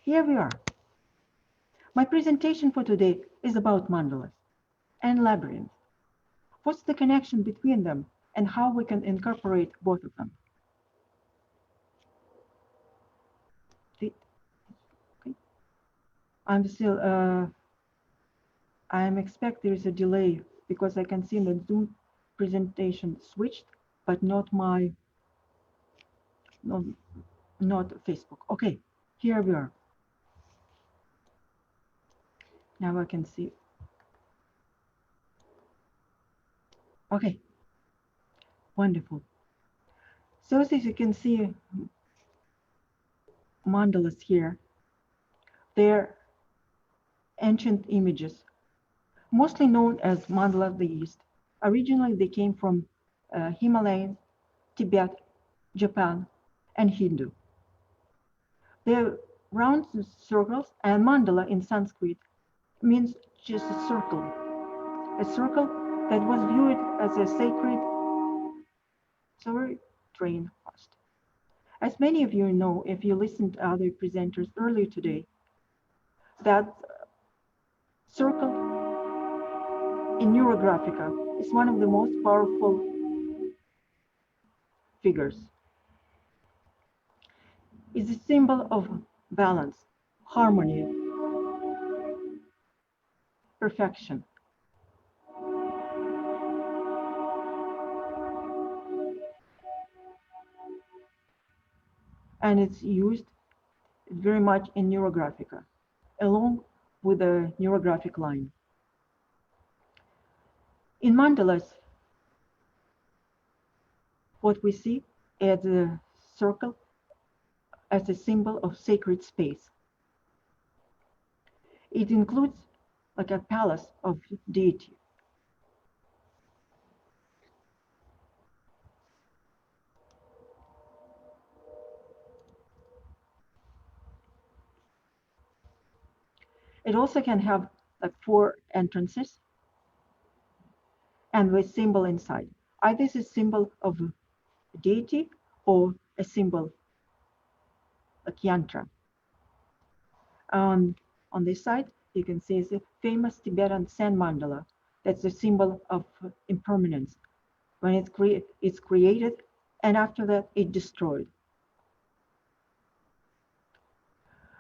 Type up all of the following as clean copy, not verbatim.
Here we are. My presentation for today is about mandalas and labyrinth. What's the connection between them and how we can incorporate both of them? Okay. I'm still, I'm expect there is a delay because I can see the Zoom presentation switched, but not my, not Facebook. Okay, here we are. Now I can see. Okay, wonderful. So as you can see, mandalas here, they're ancient images, mostly known as mandala of the East. Originally, they came from Himalayas, Tibet, Japan, and Hindu. They're round circles, and mandala in Sanskrit means just a circle that was viewed as a sacred train host. As many of you know, if you listened to other presenters earlier today, that circle in Neurographica is one of the most powerful figures. It's a symbol of balance, harmony, perfection. And it's used very much in Neurographica, along with the neurographic line. In mandalas, what we see is a circle as a symbol of sacred space. It includes like a palace of deity. It also can have like 4 entrances and with symbol inside. Either it's a symbol of deity or a symbol like yantra. On this side, you can see the famous Tibetan sand mandala. That's a symbol of impermanence. When it's created, and after that, it's destroyed.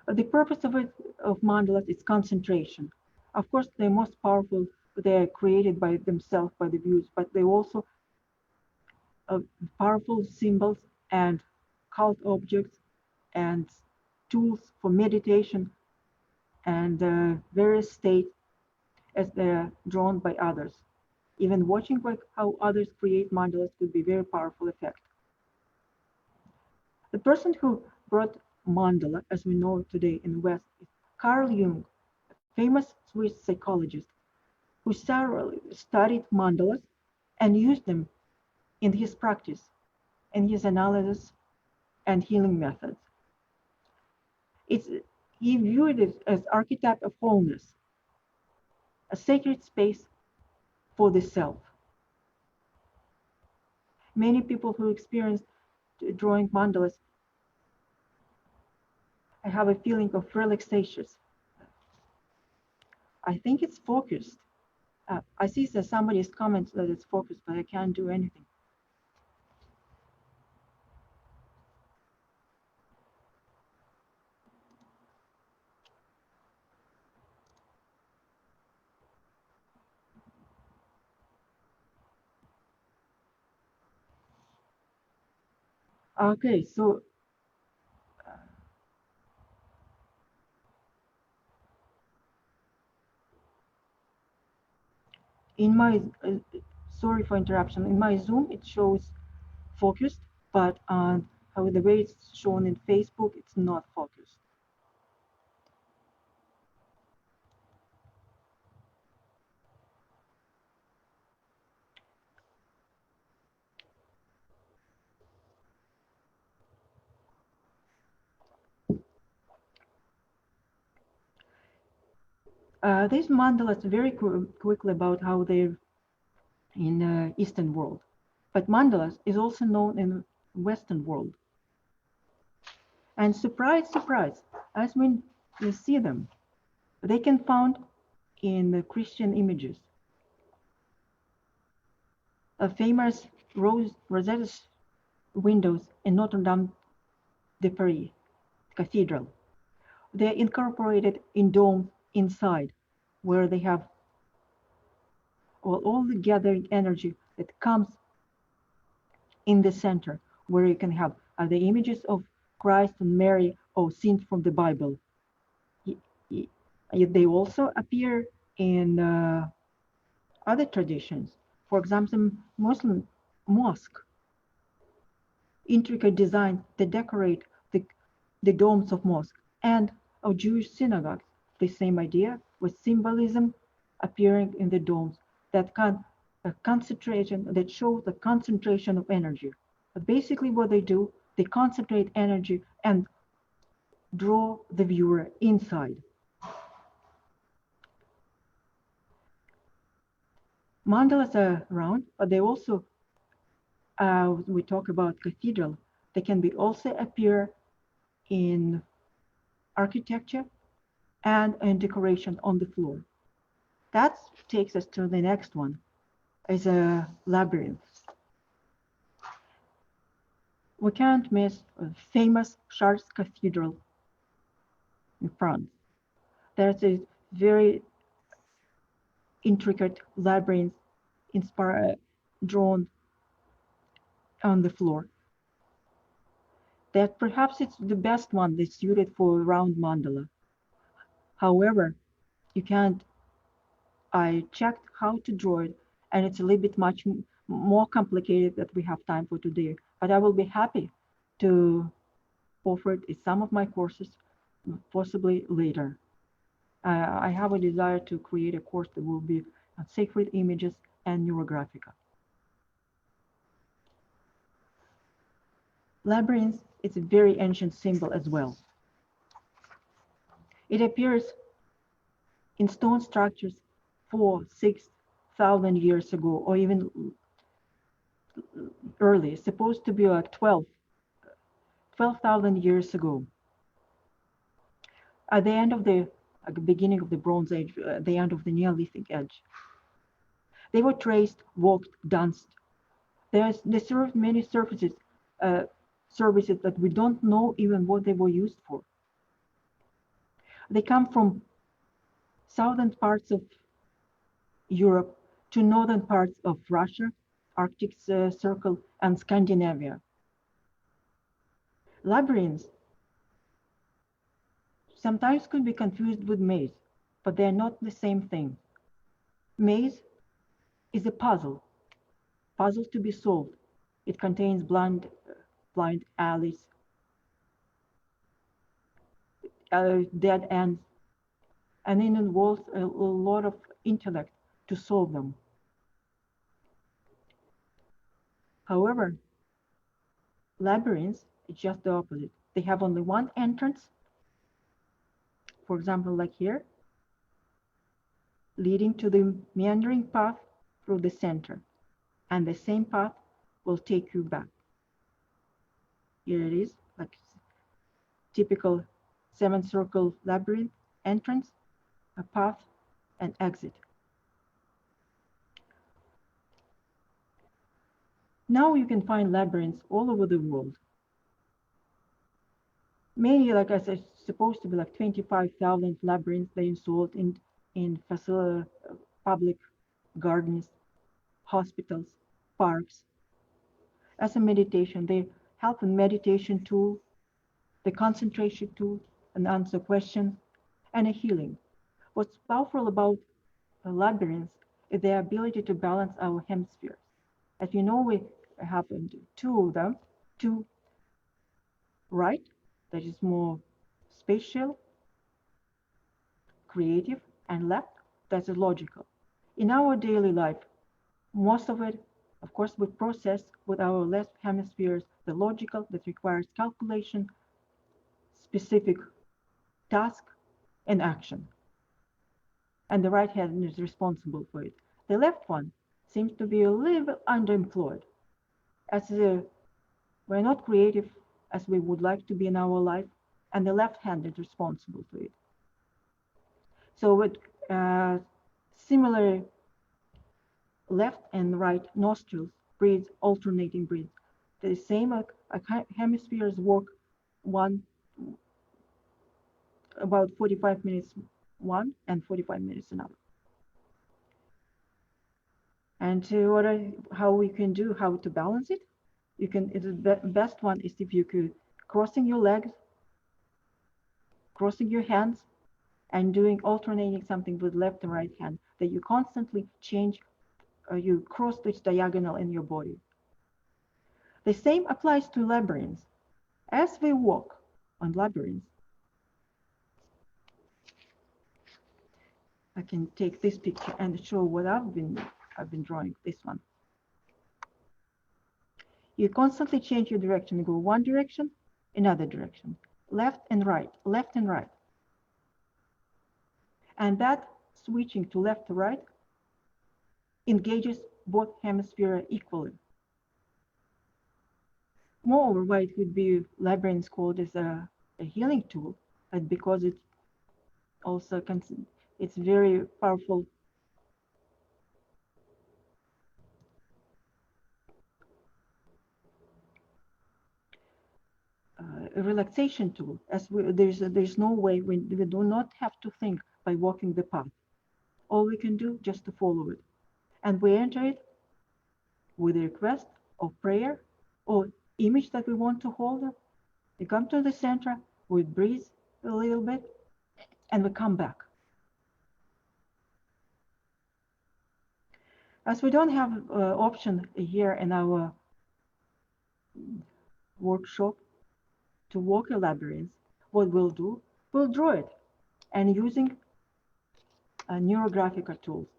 The purpose of mandalas is concentration. Of course, they're most powerful. They're created by themselves, by the views, but they're also powerful symbols and cult objects and tools for meditation and various states as they're drawn by others. Even watching how others create mandalas could be a very powerful effect. The person who brought mandala, as we know today in the West, is Carl Jung, a famous Swiss psychologist who thoroughly studied mandalas and used them in his practice, in his analysis and healing methods. He viewed it as archetype of wholeness, a sacred space for the self. Many people who experience drawing mandalas have a feeling of relaxation. I think it's focused. I see that somebody's comments that it's focused, but I can't do anything. Okay, so in my, sorry for interruption, in my Zoom it shows focused, but the way it's shown in Facebook, it's not focused. These mandalas very quickly about how they're in the Eastern world, but mandalas is also known in the Western world. And surprise, surprise, as we You see them. They can be found in the Christian images. A famous Rosetta windows in Notre Dame de Paris Cathedral. They're incorporated in domes inside, where they have all the gathering energy that comes in the center, where you can have the images of Christ and Mary or scenes from the Bible. They also appear in other traditions. For example, Muslim mosque, intricate designs that decorate the domes of mosques, and of Jewish synagogues. The same idea with symbolism appearing in the domes that concentration that shows the concentration of energy. But basically, what they do, they concentrate energy and draw the viewer inside. Mandalas are round, but they also, we talk about cathedral, they can be also appear in architecture and in decoration on the floor. That takes us to the next one, is a labyrinth. We can't miss a famous Chartres Cathedral in France. There's a very intricate labyrinth drawn on the floor. That perhaps it's the best one that's suited for a round mandala. However, you can't. I checked how to draw it, and it's a little bit much more complicated that we have time for today. But I will be happy to offer it in some of my courses, possibly later. I have a desire to create a course that will be on sacred images and Neurographica. Labyrinth is a very ancient symbol as well. It appears in stone structures 4,000-6,000 years ago, or even early. It's supposed to be like 12,000 years ago. At the end of the beginning of the Bronze Age, the end of the Neolithic Age. They were traced, walked, danced. They served many services that we don't know even what they were used for. They come from southern parts of Europe to northern parts of Russia, Arctic Circle, and Scandinavia. Labyrinths sometimes could be confused with maze, but they're not the same thing. Maze is a puzzle to be solved. It contains blind alleys, dead ends, and it involves a lot of intellect to solve them. However, labyrinths is just the opposite. They have only one entrance, for example, like here, leading to the meandering path through the center, and the same path will take you back. Here it is, like typical semicircle labyrinth entrance, a path, and exit. Now you can find labyrinths all over the world. Many, like I said, supposed to be like 25,000 labyrinths they installed in public gardens, hospitals, parks. As a meditation, they help in meditation tool, the concentration tool, and answer questions, and a healing. What's powerful about labyrinths is their ability to balance our hemispheres. As you know, we have two of them, two right, that is more spatial, creative, and left, that's logical. In our daily life, most of it, of course, we process with our left hemispheres, the logical that requires calculation, specific task, and action. And the right hand is responsible for it. The left one seems to be a little bit underemployed, as we're not creative as we would like to be in our life, and the left hand is responsible for it. So with similar left and right nostrils, breathes, alternating breaths. The same hemispheres work one about 45 minutes one and 45 minutes another. And how we can do, how to balance it? You can, the best one is if you could crossing your legs, crossing your hands, and doing alternating something with left and right hand, that you constantly change, you cross this diagonal in your body. The same applies to labyrinths. As we walk on labyrinths, I can take this picture and show what I've been drawing, this one. You constantly change your direction. You go one direction, another direction, left and right, left and right. And that switching to left to right engages both hemispheres equally. Moreover, why it would be labyrinths called as a healing tool, because it also it's very powerful a relaxation tool. As there's no way, we do not have to think by walking the path. All we can do just to follow it, and we enter it with a request of prayer or image that we want to hold. We come to the center, we breathe a little bit, and we come back. As we don't have option here in our workshop to walk a labyrinth, what we'll do, we'll draw it, and using Neurographica tools.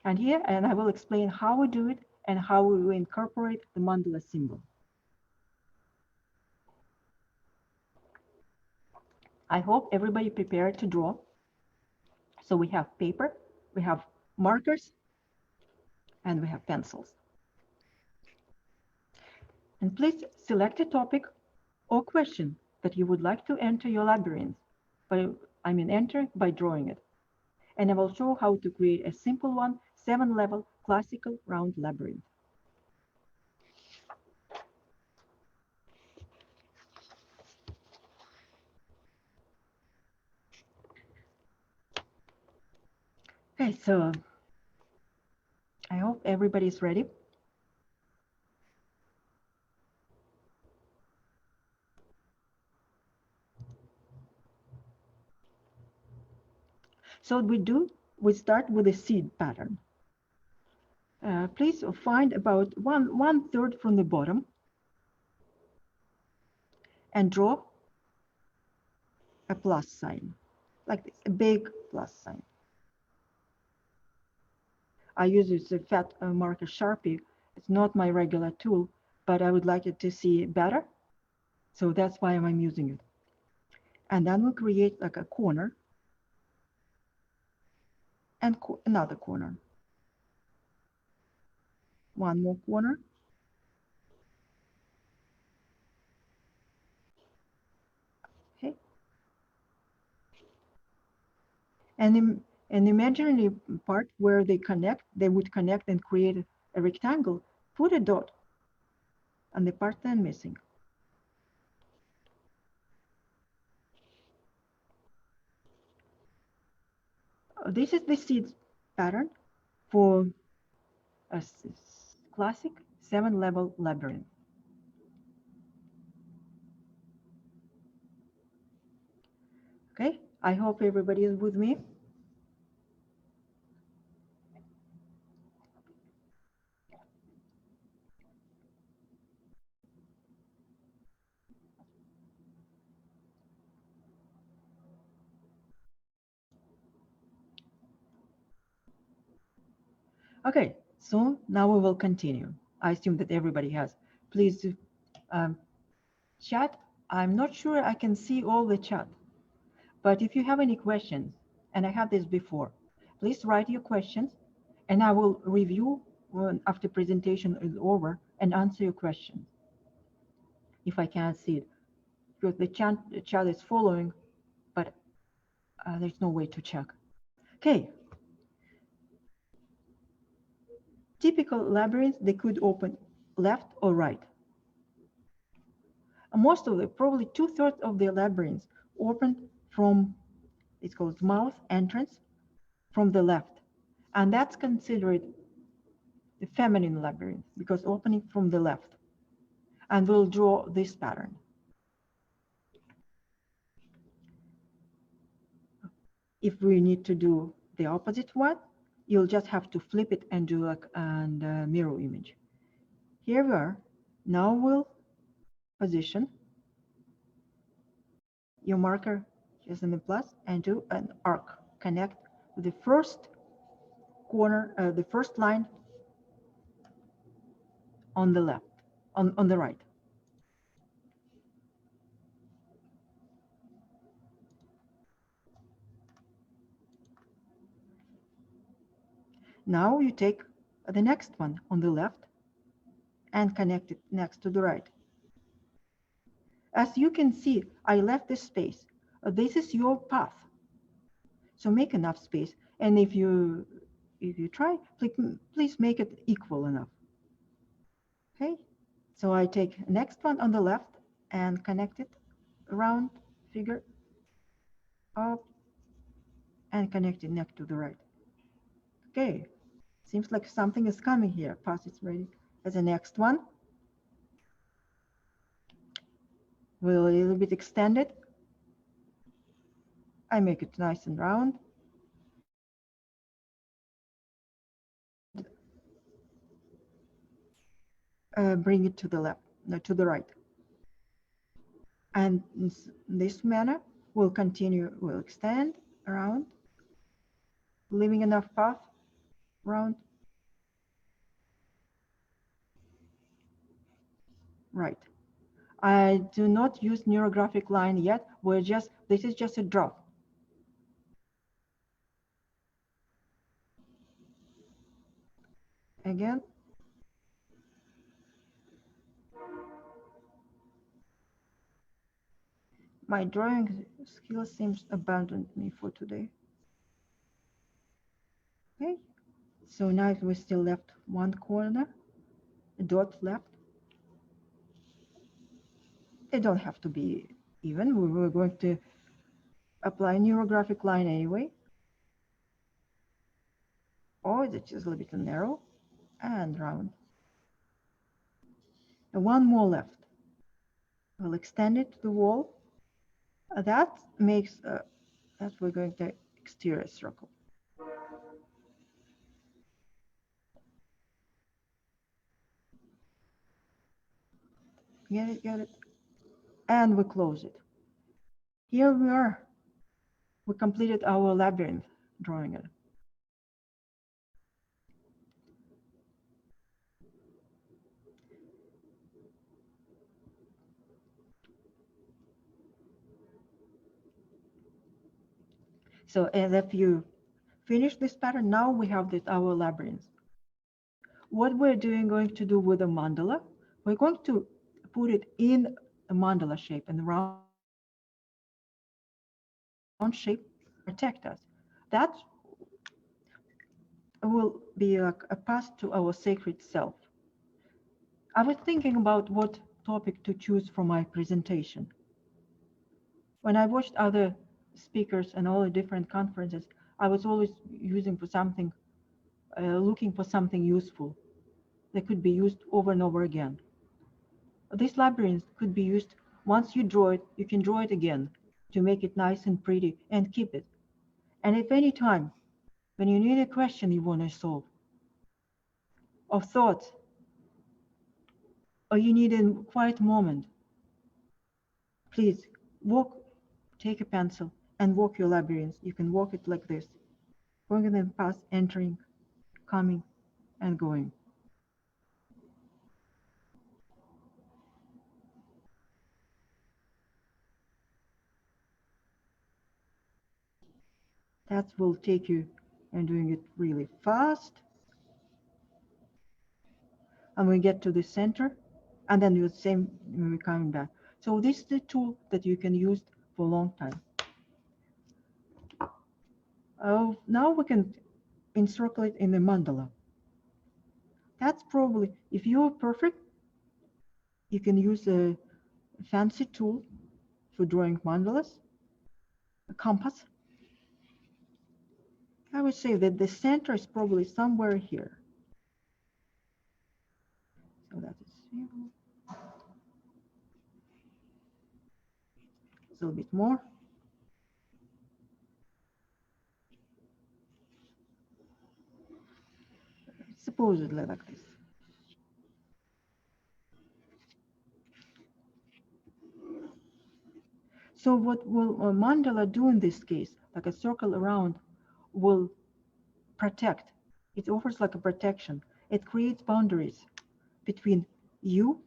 And here, and I will explain how we do it and how we will incorporate the mandala symbol. I hope everybody prepared to draw. So we have paper, we have markers, and we have pencils. And please select a topic or question that you would like to enter your labyrinth. Enter by drawing it. And I will show how to create a simple one, 7-level classical round labyrinth. Okay, so I hope everybody's ready. So we start with a seed pattern. Please find about one third from the bottom and draw a plus sign, like this, a big plus sign. I use this fat marker Sharpie. It's not my regular tool, but I would like it to see better. So that's why I'm using it. And then we'll create like a corner and another corner. One more corner. Okay. And an imaginary part where they would connect and create a rectangle, put a dot on the part that I'm missing. This is the seed pattern for a classic 7-level labyrinth. Okay, I hope everybody is with me. Okay, so now we will continue. I assume that everybody has. Please chat. I'm not sure I can see all the chat, but if you have any questions, and I had this before, please write your questions and I will review after presentation is over and answer your questions if I can't see it. because the child is following, but there's no way to check. Okay. Typical labyrinths, they could open left or right. Most of the, probably 2/3 of the labyrinths open from, it's called mouth entrance, from the left. And that's considered the feminine labyrinth because opening from the left. And we'll draw this pattern. If we need to do the opposite one, you'll just have to flip it and do like a mirror image. Here we are. Now we'll position your marker just in the plus and do an arc. Connect the first corner, the first line on the left, on the right. Now you take the next one on the left and connect it next to the right. As you can see, I left this space. This is your path. So make enough space. And if you try, please make it equal enough. Okay, so I take next one on the left and connect it around figure up and connect it next to the right. Okay, seems like something is coming here. Path is ready. As the next one, we'll a little bit extend it. I make it nice and round. Bring it to the left, no, to the right. And in this manner, we'll continue, we'll extend around, leaving enough path around. Right. I do not use neurographic line yet. This is just a draw. Again. My drawing skill seems abandoned me for today. Okay, so now we still left one corner, a dot left. They don't have to be even. We're going to apply neurographic line anyway. Or it's just a little bit narrow and round. And one more left. We'll extend it to the wall. That makes, that we're going to exterior circle. Get it, get it. And we close it. Here we are. We completed our labyrinth drawing it. So as if you finish this pattern, now we have this our labyrinth. What we're going to do with the mandala, we're going to put it in a mandala shape, and the round shape protect us. That will be like a path to our sacred self. I was thinking about what topic to choose for my presentation. When I watched other speakers and all the different conferences, I was always using for something, looking for something useful that could be used over and over again. This labyrinth could be used once you draw it, you can draw it again to make it nice and pretty and keep it. And if any time when you need a question you want to solve, or thoughts, or you need a quiet moment, please take a pencil and walk your labyrinth. You can walk it like this, going in the path, entering, coming, and going. That will take you and doing it really fast. And we get to the center, and then the same when we're coming back. So this is the tool that you can use for a long time. Now we can encircle it in the mandala. That's probably, if you're perfect, you can use a fancy tool for drawing mandalas, a compass. I would say that the center is probably somewhere here. So that is a little bit more. Supposedly like this. So what will a mandala do in this case, like a circle around, will protect. It offers like a protection. It creates boundaries between you.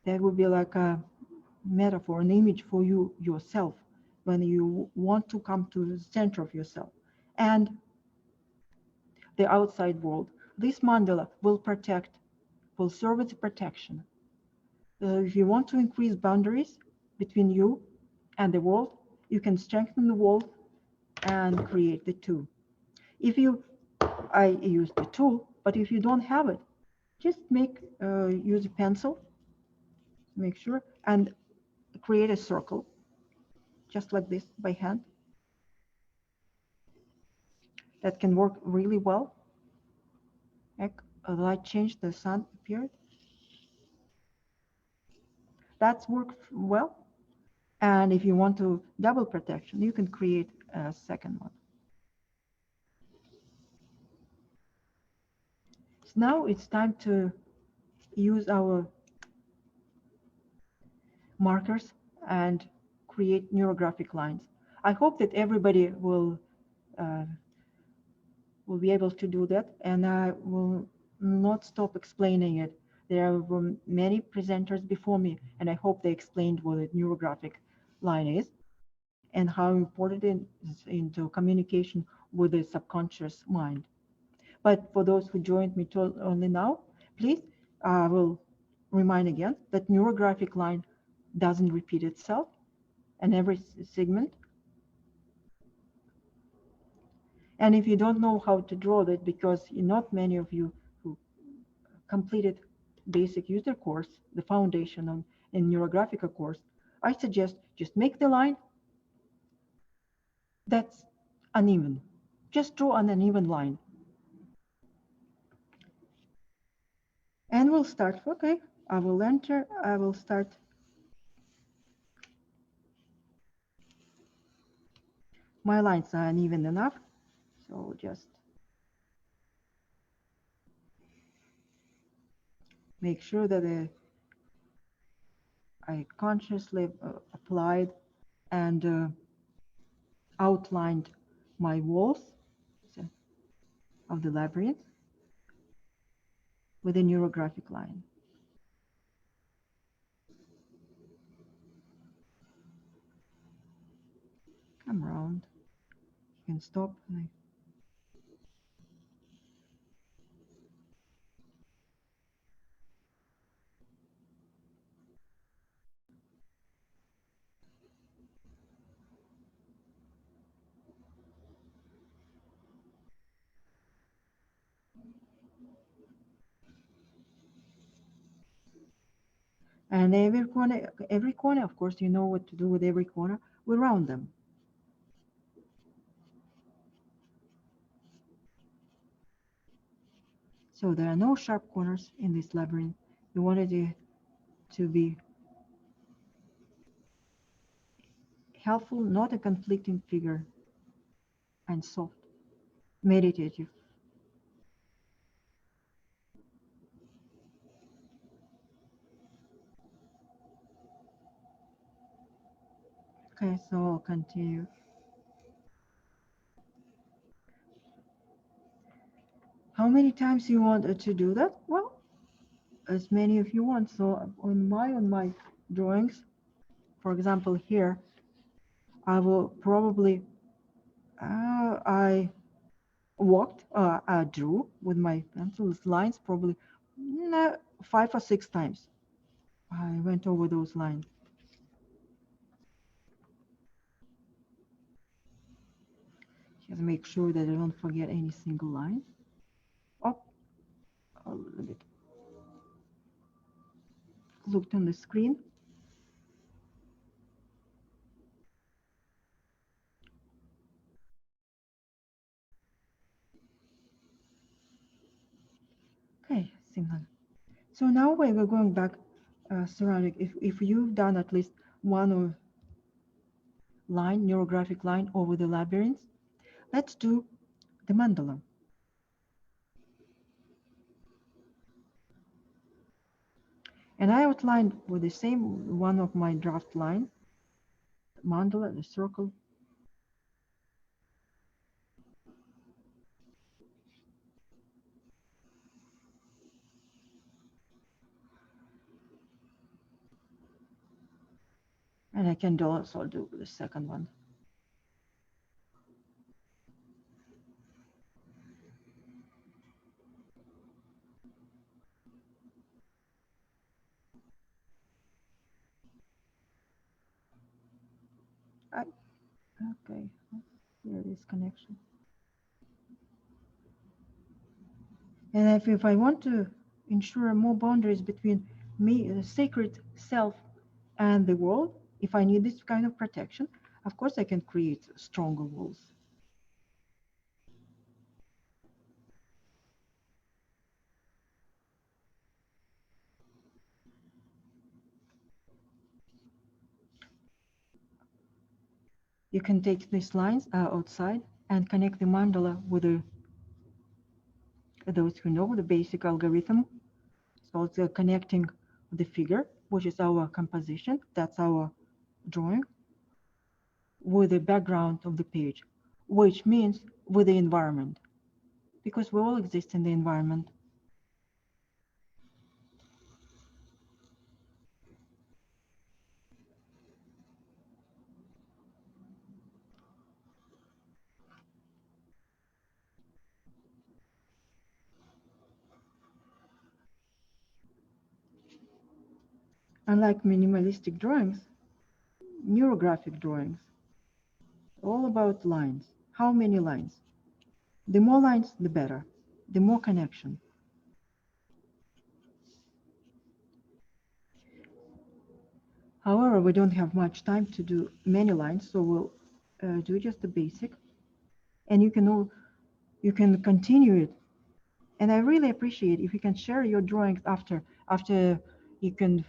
That would be like a metaphor, an image for you yourself when you want to come to the center of yourself. And the outside world. This mandala will protect, will serve as a protection. If you want to increase boundaries between you and the world, you can strengthen the world and create the two. I use the tool, but if you don't have it, just use a pencil, make sure, and create a circle, just like this by hand. That can work really well. A light changed, the sun appeared. That's worked well. And if you want to double protection, you can create a second one. So now it's time to use our markers and create neurographic lines. I hope that everybody will be able to do that, and I will not stop explaining it. There were many presenters before me, and I hope they explained what a neurographic line is and how important it is into communication with the subconscious mind. But for those who joined me only now, please, I will remind again that neurographic line doesn't repeat itself in every segment. And if you don't know how to draw that, because not many of you who completed basic user course, the foundation in Neurographica course, I suggest just make the line that's uneven. Just draw an uneven line. And we'll start. Okay, I will start. My lines are uneven enough, so just make sure that I consciously applied and outlined my walls of the labyrinth with a neurographic line. Come around. You can stop. And every corner, of course, you know what to do with every corner. We round them. So there are no sharp corners in this labyrinth. We wanted it to be helpful, not a conflicting figure, and soft, meditative. Okay, so I'll continue. How many times you want to do that? Well, as many if you want. So on my drawings, for example, here, I will probably I drew with my pencil lines probably 5 or 6 times. I went over those lines. Just make sure that I don't forget any single line. Up a little bit. Looked on the screen. Okay, similar. So now we're going back surrounding. If you've done at least one or neurographic line over the labyrinth, let's do the mandala. And I outlined with the same one of my draft line, mandala, the circle. And I can also do the second one. Okay, here is connection. And if I want to ensure more boundaries between me, the sacred self, and the world, if I need this kind of protection, of course I can create stronger walls. You can take these lines outside and connect the mandala with those who know the basic algorithm. So it's connecting the figure, which is our composition, that's our drawing, with the background of the page, which means with the environment, because we all exist in the environment. Unlike minimalistic drawings, neurographic drawings, all about lines. How many lines? The more lines, the better. The more connection. However, we don't have much time to do many lines, so we'll do just the basic. And you can continue it. And I really appreciate if you can share your drawings after you can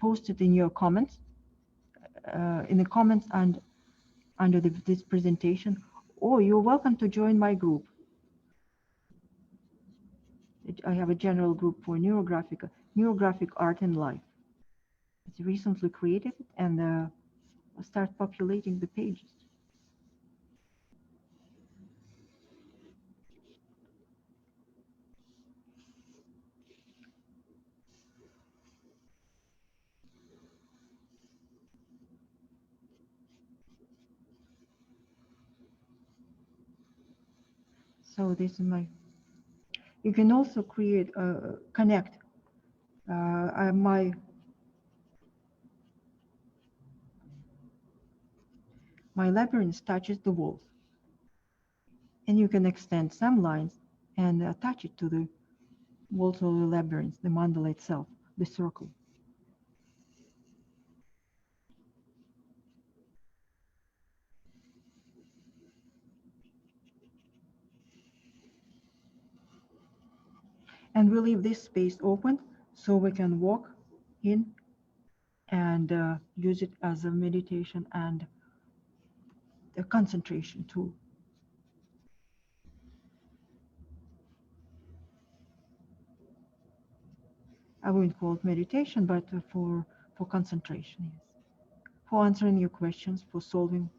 post it in your comments, in the comments and under this presentation, or you're welcome to join my group. I have a general group for Neurographica, Neurographic Art and Life. It's recently created and I'll start populating the pages. So this is my, you can also create, connect my labyrinth touches the walls. And you can extend some lines and attach it to the walls of the labyrinth, the mandala itself, the circle. And we leave this space open so we can walk in and use it as a meditation and a concentration tool. I wouldn't call it meditation, but for concentration, yes. For answering your questions, for solving.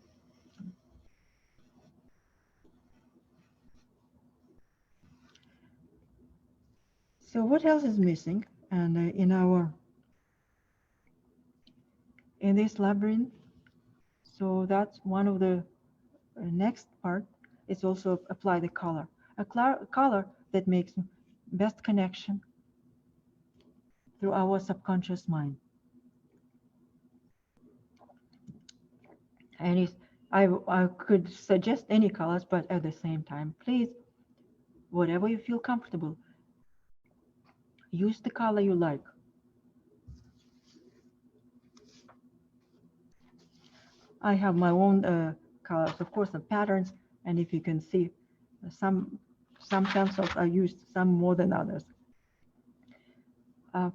So what else is missing? And in this labyrinth, so that's one of the next part is also apply the color. A color that makes best connection through our subconscious mind. And I could suggest any colors, but at the same time, please, whatever you feel comfortable, use the color you like. I have my own colors, of course, and patterns, and if you can see, some pencils are used, some more than others.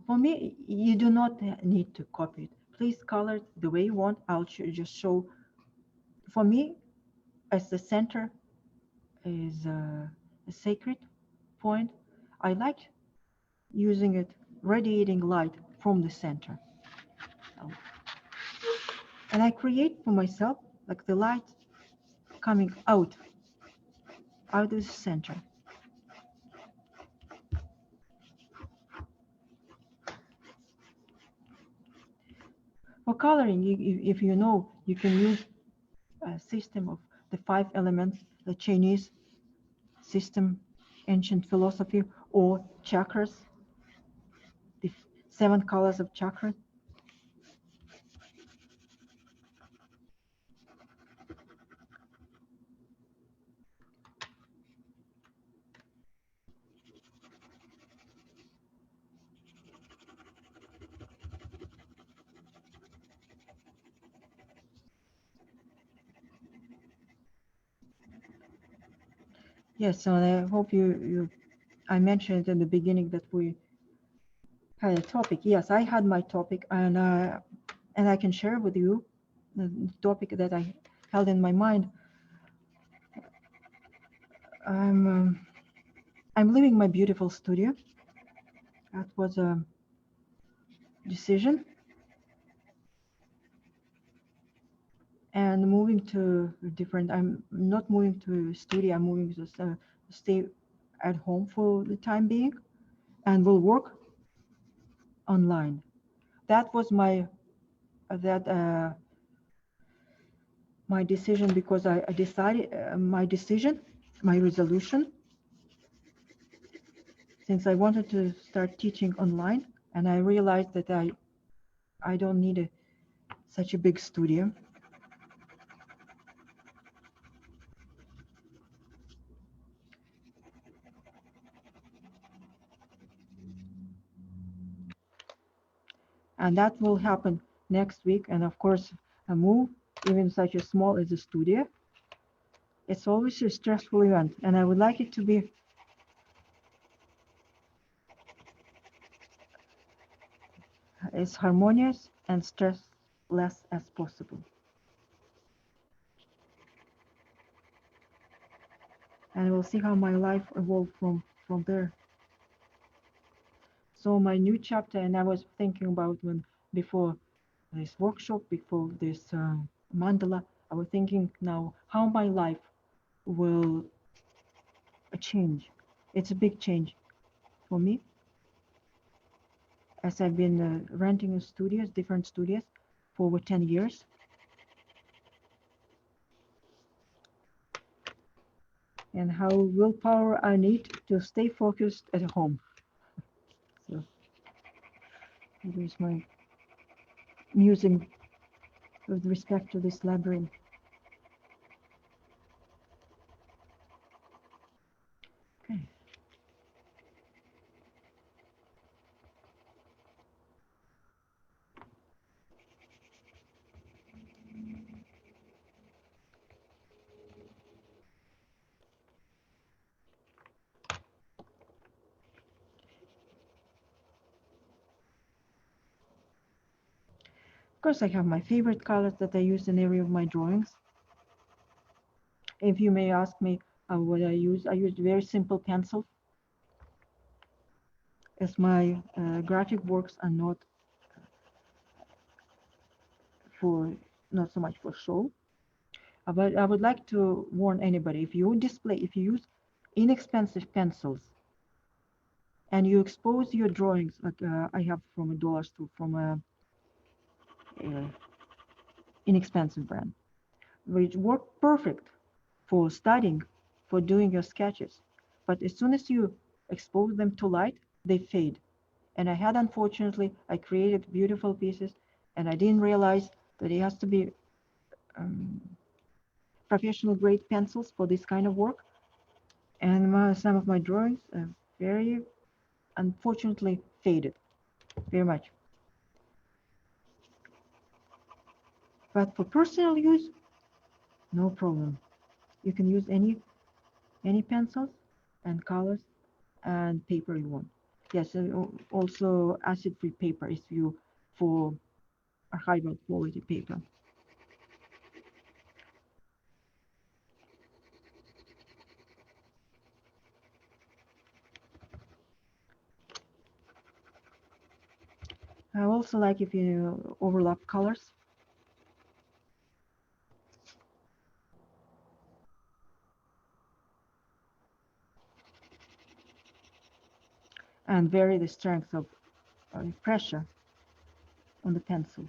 For me, you do not need to copy it. Please color it the way you want. I'll just show. For me, as the center is a sacred point, I like using it, radiating light from the center. And I create for myself like the light coming out of the center. For coloring, if you know, you can use a system of the 5 elements, the Chinese system, ancient philosophy, or chakras, the 7 colors of chakras. Yes, so I hope I mentioned in the beginning that we had a topic. Yes, I had my topic, and I can share with you the topic that I held in my mind. I'm leaving my beautiful studio. That was a decision, and moving to a different. I'm not moving to a studio. I'm moving to stay at home for the time being, and will work online. That was my my decision, because I decided my resolution, since I wanted to start teaching online, and I realized that I don't need such a big studio. And that will happen next week. And of course, a move, even such as small as a studio, it's always a stressful event, and I would like it to be as harmonious and stressless as possible. And we'll see how my life evolved from there. So my new chapter, and I was thinking about before this workshop, before this mandala, I was thinking now how my life will change. It's a big change for me, as I've been renting studios, different studios, for over 10 years. And how willpower I need to stay focused at home. So here's my musing with respect to this labyrinth. Okay. Of course, I have my favorite colors that I use in every of my drawings. If you may ask me what I use very simple pencil, as my graphic works are not so much for show. But I would like to warn anybody, if you use inexpensive pencils and you expose your drawings, like I have from a dollar store, from a inexpensive brand, which work perfect for studying, for doing your sketches. But as soon as you expose them to light, they fade. And unfortunately, I created beautiful pieces, and I didn't realize that it has to be professional grade pencils for this kind of work. And some of my drawings are very unfortunately faded, very much. But for personal use, no problem. You can use any pencils and colors and paper you want. Yes, also acid-free paper is you for archival quality paper. I also like if you overlap colors. And vary the strength of pressure on the pencil.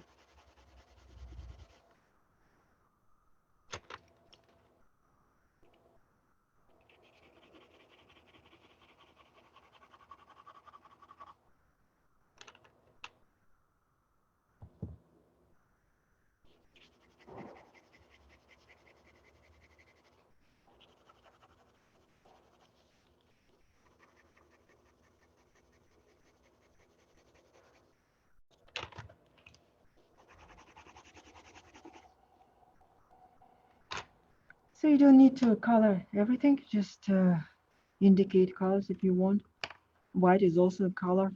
So you don't need to color everything, just indicate colors if you want. White is also a color.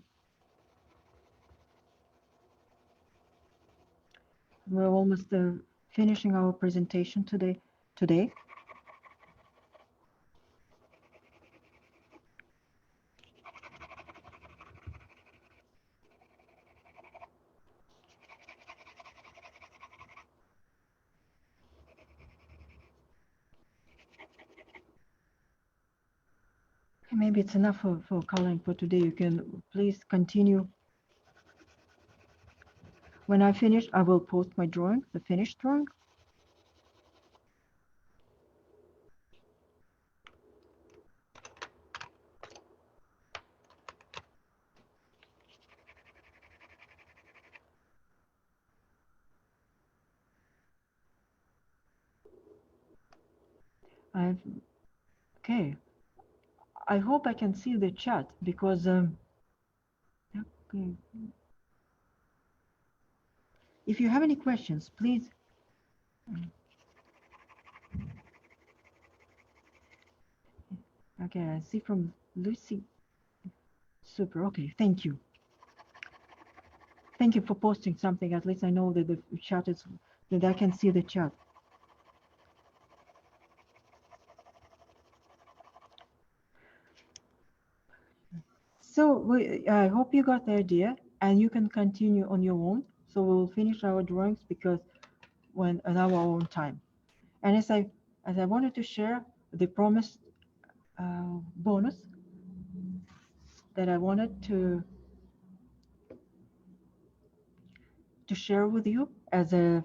We're almost finishing our presentation today. Maybe it's enough for coloring for today. You can please continue. When I finish, I will post my drawing, the finished drawing. Okay. I hope I can see the chat because okay. If you have any questions, please. Okay, I see from Lucy. Super. Okay, thank you. Thank you for posting something. At least I know that the chat is that I can see the chat. So I hope you got the idea, and you can continue on your own. So we'll finish our drawings because when at our own time. And as I wanted to share the promised bonus that I wanted to share with you as a